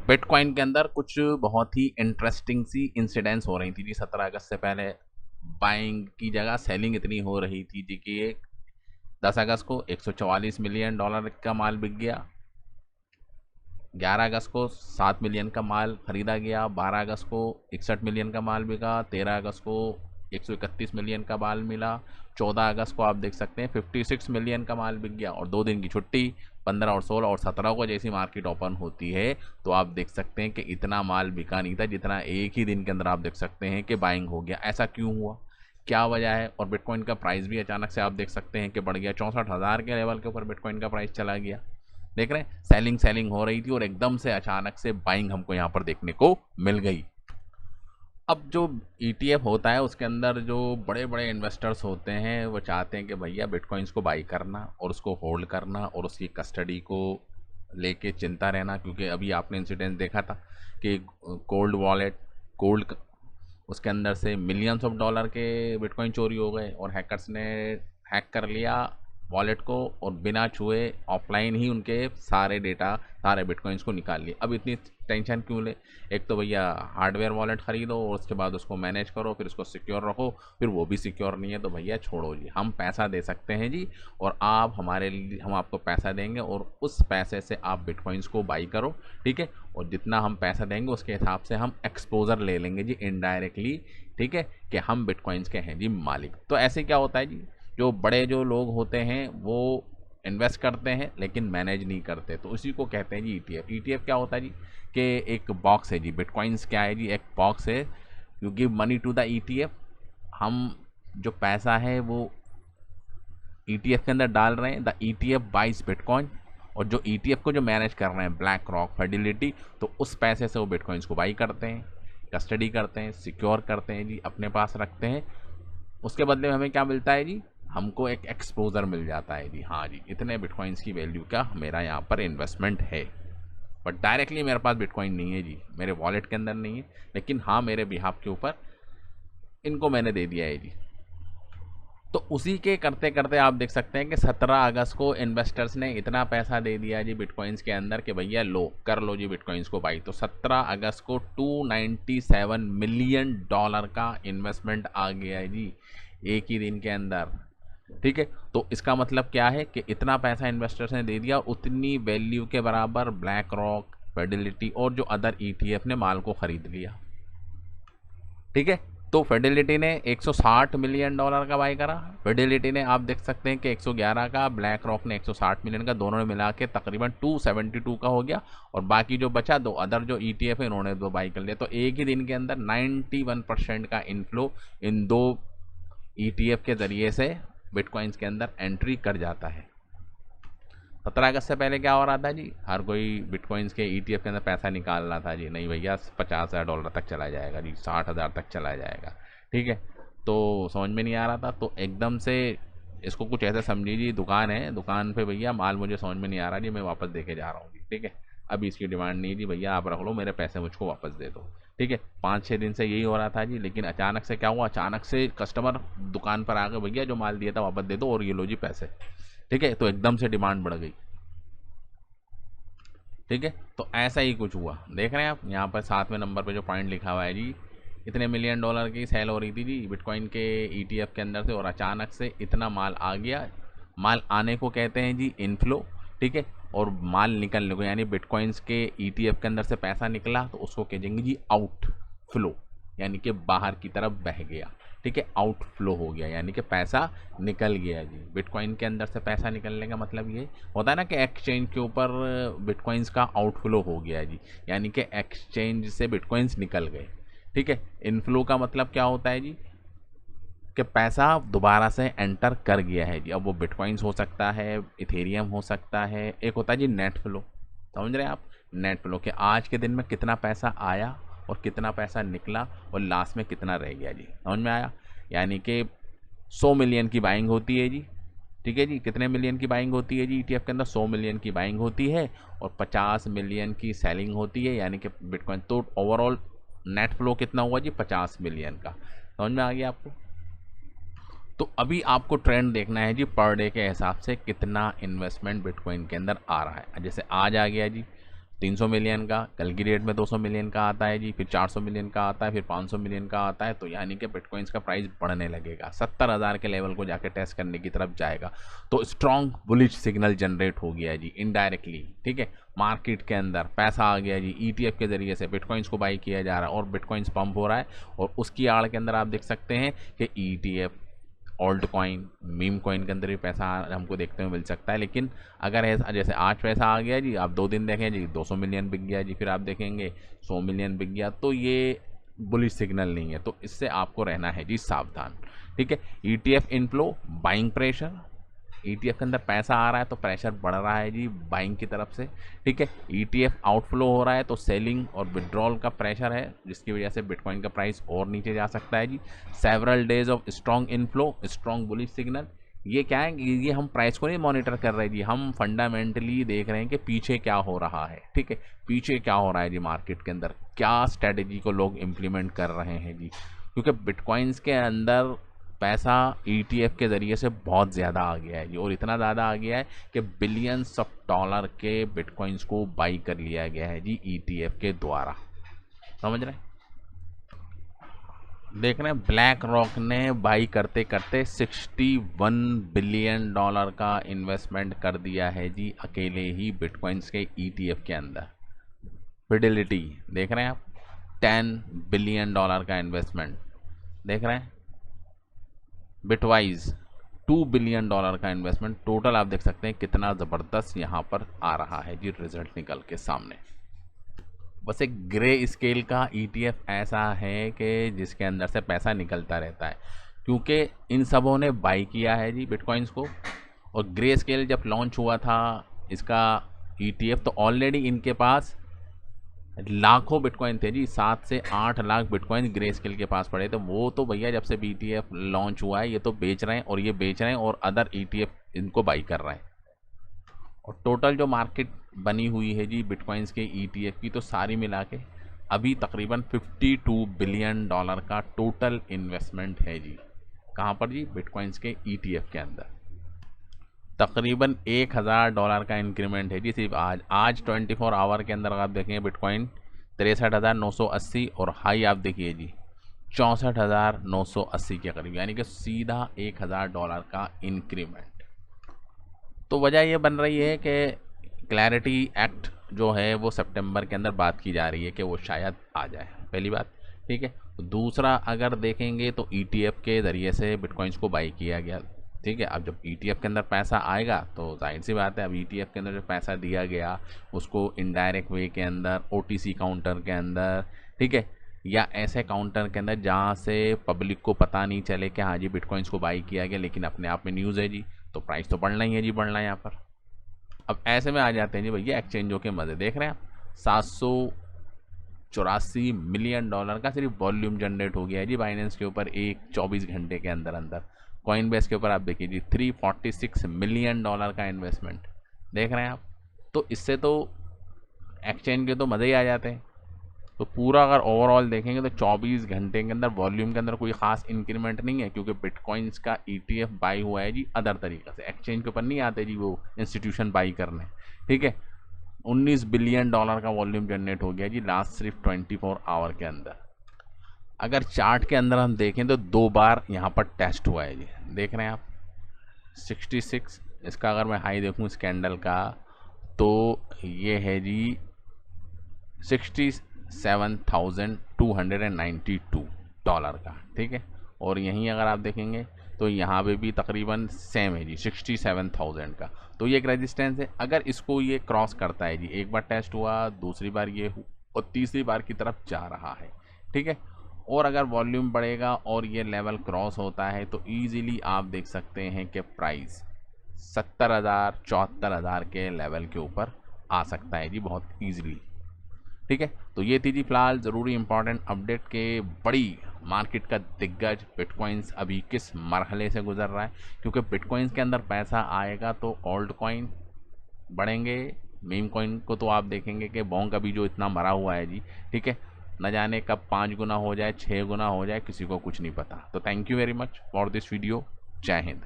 Bitcoin के अंदर कुछ बहुत ही इंटरेस्टिंग सी इंसिडेंट्स हो रही थी जी। 17 अगस्त से पहले बाइंग की जगह सेलिंग इतनी हो रही थी जी कि एक 10 अगस्त को $144 मिलियन का माल बिक गया। 11 अगस्त को 7 मिलियन का माल खरीदा गया। 12 अगस्त को 61 मिलियन का माल बिका। 13 अगस्त को 131 मिलियन का माल मिला। 14 अगस्त को आप देख सकते हैं 56 मिलियन का माल बिक गया। और 2 दिन की छुट्टी 15 और 16 और 17 को जैसी मार्केट ओपन होती है तो आप देख सकते हैं कि इतना माल बिका नहीं था जितना एक ही दिन के अंदर आप देख सकते हैं कि बाइंग हो गया। ऐसा क्यों हुआ, क्या वजह है? और बिटकॉइन का प्राइस भी अचानक से आप देख सकते हैं कि बढ़ गया। 64,000 के लेवल के ऊपर बिटकॉइन का प्राइस चला गया। देख रहे हैं, सेलिंग हो रही थी और एकदम से अचानक से बाइंग हमको यहाँ पर देखने को मिल गई। अब जो ETF होता है उसके अंदर जो बड़े बड़े इन्वेस्टर्स होते हैं वो चाहते हैं कि भैया बिटकॉइंस को बाई करना और उसको होल्ड करना और उसकी कस्टडी को लेके चिंता रहना। क्योंकि अभी आपने इंसिडेंट देखा था कि कोल्ड वॉलेट कोल्ड उसके अंदर से मिलियंस ऑफ डॉलर के बिटकॉइन चोरी हो गए और हैकर्स ने हैक कर लिया वॉलेट को और बिना छुए ऑफलाइन ही उनके सारे डेटा सारे बिटकॉइंस को निकाल लिए। अब इतनी टेंशन क्यों ले? एक तो भैया हार्डवेयर वॉलेट खरीदो और उसके बाद उसको मैनेज करो, फिर उसको सिक्योर रखो, फिर वो भी सिक्योर नहीं है तो भैया छोड़ो जी, हम पैसा दे सकते हैं जी और आप हमारे लिए हम आपको पैसा देंगे और उस पैसे से आप बिटकॉइंस को बाई करो, ठीक है। और जितना हम पैसा देंगे उसके हिसाब से हम एक्सपोजर ले लेंगे जी इनडायरेक्टली, ठीक है, कि हम बिटकॉइंस के हैं जी मालिक। तो ऐसे क्या होता है जी, जो बड़े जो लोग होते हैं वो इन्वेस्ट करते हैं लेकिन मैनेज नहीं करते, तो उसी को कहते हैं जी ETF। ETF क्या होता है जी कि एक बॉक्स है जी। बिटकॉइंस क्या है जी, एक बॉक्स है। You give money to the ETF। हम जो पैसा है वो ETF के अंदर डाल रहे हैं। The ETF buys bitcoin. और जो ETF को जो मैनेज कर रहे हैं ब्लैक रॉक, फिडेलिटी, तो उस पैसे से वो बिटकॉइंस को बाई करते हैं, कस्टडी करते हैं, सिक्योर करते हैं जी, अपने पास रखते हैं। उसके बदले में हमें क्या मिलता है जी, हमको एक एक्सपोजर मिल जाता है जी। हाँ जी, इतने बिटकॉइंस की वैल्यू का मेरा यहाँ पर इन्वेस्टमेंट है। बट डायरेक्टली मेरे पास बिटकॉइन नहीं है जी, मेरे वॉलेट के अंदर नहीं है, लेकिन हाँ मेरे बिहाफ के ऊपर इनको मैंने दे दिया है जी। तो उसी के करते करते आप देख सकते हैं कि 17 अगस्त को इन्वेस्टर्स ने इतना पैसा दे दिया जी बिटकॉइंस के अंदर कि भैया लो कर लो जी बिटकॉइंस को बाई। तो 17 अगस्त को $297 मिलियन का इन्वेस्टमेंट आ गया है जी एक ही दिन के अंदर, ठीक है। तो इसका मतलब क्या है कि इतना पैसा इन्वेस्टर्स ने दे दिया और उतनी वैल्यू के बराबर ब्लैक रॉक, फिडेलिटी और जो अदर ETF ने माल को खरीद लिया, ठीक है। तो फिडेलिटी ने $160 मिलियन का बाई करा। फिडेलिटी ने आप देख सकते हैं कि 111 का, ब्लैक रॉक ने 160 मिलियन का, दोनों ने मिला के तकरीबन 272 का हो गया। और बाकी जो बचा दो अदर जो ETF है उन्होंने दो बाई कर लिया। तो एक ही दिन के अंदर 91% का इनफ्लो इन दो ETF के ज़रिए से बिटकॉइंस के अंदर एंट्री कर जाता है। 17 अगस्त से पहले क्या हो रहा था जी, हर कोई बिटकॉइंस के ETF के अंदर पैसा निकाल रहा था जी। नहीं भैया $50,000 तक चला जाएगा जी, 60,000 तक चला जाएगा, ठीक है। तो समझ में नहीं आ रहा था, तो एकदम से इसको कुछ ऐसा समझिए जी, दुकान है, दुकान पे भैया माल मुझे समझ में नहीं आ रहा जी, मैं वापस दे के जा रहा हूँ जी, ठीक है। अभी इसकी डिमांड नहीं जी, भैया आप रख लो, मेरे पैसे मुझको वापस दे दो, ठीक है। 5-6 दिन से यही हो रहा था जी। लेकिन अचानक से क्या हुआ, अचानक से कस्टमर दुकान पर आ गए, भैया जो माल दिया था वापस दे दो और ये लो जी पैसे, ठीक है। तो एकदम से डिमांड बढ़ गई, ठीक है। तो ऐसा ही कुछ हुआ। देख रहे हैं आप यहाँ पर 7वें नंबर पे जो पॉइंट लिखा हुआ है जी, इतने मिलियन डॉलर की सेल हो रही थी जी बिटकॉइन के ETF के अंदर से और अचानक से इतना माल आ गया। माल आने को कहते हैं जी इनफ्लो, ठीक है। और माल निकलने को यानी बिटकॉइंस के ETF के अंदर से पैसा निकला तो उसको कहेंगे जी आउटफ्लो, यानी कि बाहर की तरफ बह गया, ठीक है। आउटफ्लो हो गया यानी कि पैसा निकल गया जी। बिटकॉइन के अंदर से पैसा निकलने का मतलब ये होता है ना कि एक्सचेंज के ऊपर बिटकॉइंस का आउटफ्लो हो गया जी, यानी कि एक्सचेंज से बिटकॉइंस निकल गए, ठीक है। इनफ्लो का मतलब क्या होता है जी कि पैसा दोबारा से एंटर कर गया है जी। अब वो बिटकॉइंस हो सकता है, इथेरियम हो सकता है, एक होता है जी नेट फ्लो। समझ रहे हैं आप, नेट फ्लो के आज के दिन में कितना पैसा आया और कितना पैसा निकला और लास्ट में कितना रह गया जी, समझ में आया। यानी कि 100 मिलियन की बाइंग होती है जी, ठीक है जी। कितने मिलियन की बाइंग होती है जी ETF के अंदर, 100 मिलियन की बाइंग होती है और 50 मिलियन की सेलिंग होती है, यानी कि बिटकॉइन। तो ओवरऑल नेट फ्लो कितना हुआ जी, 50 मिलियन का। समझ में आ गया आपको। तो अभी आपको ट्रेंड देखना है जी पर डे के हिसाब से कितना इन्वेस्टमेंट बिटकॉइन के अंदर आ रहा है। जैसे आज आ गया जी 300 मिलियन का, कल की डेट में 200 मिलियन का आता है जी, फिर 400 मिलियन का आता है, फिर 500 मिलियन का आता है। तो यानी कि बिटकॉइंस का प्राइस बढ़ने लगेगा, 70,000 के लेवल को जाके टेस्ट करने की तरफ जाएगा। तो स्ट्रॉन्ग बुलिश सिग्नल जनरेट हो गया है जी इनडायरेक्टली, ठीक है। मार्केट के अंदर पैसा आ गया जी, ETF के जरिए से बिटकॉइंस को बाई किया जा रहा है और बिटकॉइंस पंप हो रहा है। और उसकी आड़ के अंदर आप देख सकते हैं कि ETF, old coin, meme coin के अंदर भी पैसा हमको देखने को मिल सकता है। लेकिन अगर ऐसा जैसे आज पैसा आ गया जी, आप 2 दिन देखें जी 200 मिलियन बिक गया जी, फिर आप देखेंगे 100 मिलियन बिक गया, तो ये बुलिश सिग्नल नहीं है। तो इससे आपको रहना है जी सावधान, ठीक है। ETF inflow, buying pressure, ETF के अंदर पैसा आ रहा है तो प्रेशर बढ़ रहा है जी बाइंग की तरफ से, ठीक है। ETF आउटफ्लो हो रहा है तो सेलिंग और विड्रॉल का प्रेशर है, जिसकी वजह से बिटकॉइन का प्राइस और नीचे जा सकता है जी। Several days of strong inflow, strong bullish signal. ये क्या है, ये हम प्राइस को नहीं मॉनिटर कर रहे जी, हम फंडामेंटली देख रहे हैं कि पीछे क्या हो रहा है, ठीक है। पीछे क्या हो रहा है जी मार्केट के अंदर, क्या स्ट्रेटेजी को लोग इम्प्लीमेंट कर रहे हैं जी। क्योंकि बिटकॉइंस के अंदर पैसा ETF के ज़रिए से बहुत ज़्यादा आ गया है जी, और इतना ज़्यादा आ गया है कि बिलियंस ऑफ डॉलर के बिटकॉइंस को बाई कर लिया गया है जी ETF के द्वारा। समझ रहे हैं? देख रहे हैं, ब्लैक रॉक ने बाई करते करते 61 बिलियन डॉलर का इन्वेस्टमेंट कर दिया है जी अकेले ही बिटकॉइंस के ETF के अंदर। फिडेलिटी देख रहे हैं आप, 10 बिलियन डॉलर का इन्वेस्टमेंट देख रहे हैं। बिटवाइज 2 बिलियन डॉलर का इन्वेस्टमेंट, टोटल आप देख सकते हैं कितना ज़बरदस्त यहाँ पर आ रहा है जी रिजल्ट निकल के सामने। बस एक ग्रे स्केल का ETF ऐसा है कि जिसके अंदर से पैसा निकलता रहता है, क्योंकि इन सबों ने बाई किया है जी बिटकॉइंस को। और ग्रे स्केल जब लॉन्च हुआ था इसका ETF, तो ऑलरेडी इनके पास लाखों बिटकॉइन थे जी, 7 से 8 लाख बिटकॉइन ग्रे स्केल के पास पड़े थे। वो तो भैया जब से ETF लॉन्च हुआ है ये तो बेच रहे हैं, और ये बेच रहे हैं और अदर ETF इनको बाई कर रहे हैं। और टोटल जो मार्केट बनी हुई है जी बिटकॉइंस के ETF की, तो सारी मिला के अभी तकरीबन 52 बिलियन डॉलर का टोटल इन्वेस्टमेंट है जी। कहाँ पर जी? बिटकॉइंस के ETF के अंदर। तकरीबन $1000 का इंक्रीमेंट है जी सिर्फ आज 24 आवर के अंदर आप देखेंगे बिटकॉइन 63,980, और हाई आप देखिए जी 64,980 के करीब, यानी कि सीधा $1000 का इंक्रीमेंट। तो वजह ये बन रही है कि क्लैरिटी एक्ट जो है वो सितंबर के अंदर बात की जा रही है कि वो शायद आ जाए, पहली बात, ठीक है। दूसरा अगर देखेंगे तो ETF के ज़रिए से बिटकॉइंस को बाई किया गया, ठीक है। अब जब ETF के अंदर पैसा आएगा तो जाहिर सी बात है, अब ETF के अंदर जो पैसा दिया गया उसको इनडायरेक्ट वे के अंदर, OTC काउंटर के अंदर, ठीक है, या ऐसे काउंटर के अंदर जहाँ से पब्लिक को पता नहीं चले कि हाँ जी बिटकॉइंस को बाई किया गया, लेकिन अपने आप में न्यूज़ है जी, तो प्राइस तो बढ़ना ही है जी, बढ़ना है यहाँ पर। अब ऐसे में आ जाते हैं जी भैया एक्सचेंजों के मज़े, देख रहे हैं आप 784 मिलियन डॉलर का सिर्फ वॉल्यूम जनरेट हो गया है जी बाइनेंस के ऊपर 24 घंटे के अंदर अंदर। कॉइनबेस के ऊपर आप देखिए जी 346 मिलियन डॉलर का इन्वेस्टमेंट, देख रहे हैं आप। तो इससे तो एक्सचेंज के तो मज़े ही आ जाते हैं। तो पूरा अगर ओवरऑल देखेंगे तो 24 घंटे के अंदर वॉल्यूम के अंदर कोई ख़ास इंक्रीमेंट नहीं है, क्योंकि बिटकॉइंस का ETF बाई हुआ है जी अदर तरीक़े से, एक्सचेंज के ऊपर नहीं आते जी वो इंस्टीट्यूशन बाई करने, ठीक है। 19 बिलियन डॉलर का वॉल्यूम जनरेट हो गया जी लास्ट सिर्फ 24 आवर के अंदर। अगर चार्ट के अंदर हम देखें तो 2 बार यहाँ पर टेस्ट हुआ है जी, देख रहे हैं आप 66। इसका अगर मैं हाई देखूँ इस कैंडल का तो ये है जी 67,292 डॉलर का, ठीक है। और यहीं अगर आप देखेंगे तो यहाँ पे भी तकरीबन सेम है जी 67,000 का। तो ये एक रेजिस्टेंस है, अगर इसको ये क्रॉस करता है जी, एक बार टेस्ट हुआ, दूसरी बार ये और तीसरी बार की तरफ जा रहा है, ठीक है। और अगर वॉल्यूम बढ़ेगा और ये लेवल क्रॉस होता है तो ईज़िली आप देख सकते हैं कि प्राइस 70,000 74,000 के लेवल के ऊपर आ सकता है जी बहुत ईजिली, ठीक है। तो ये थी जी फिलहाल ज़रूरी इंपॉर्टेंट अपडेट के बड़ी मार्केट का दिग्गज बिटकॉइंस अभी किस मरहले से गुजर रहा है, क्योंकि बिटकॉइंस के अंदर पैसा आएगा तो ओल्ड कॉइन बढ़ेंगे। मीम कॉइन को तो आप देखेंगे कि बोंग अभी जो इतना मरा हुआ है जी, ठीक है, न जाने कब 5 गुना हो जाए, 6 गुना हो जाए, किसी को कुछ नहीं पता। तो thank you very much for this video. जय हिंद।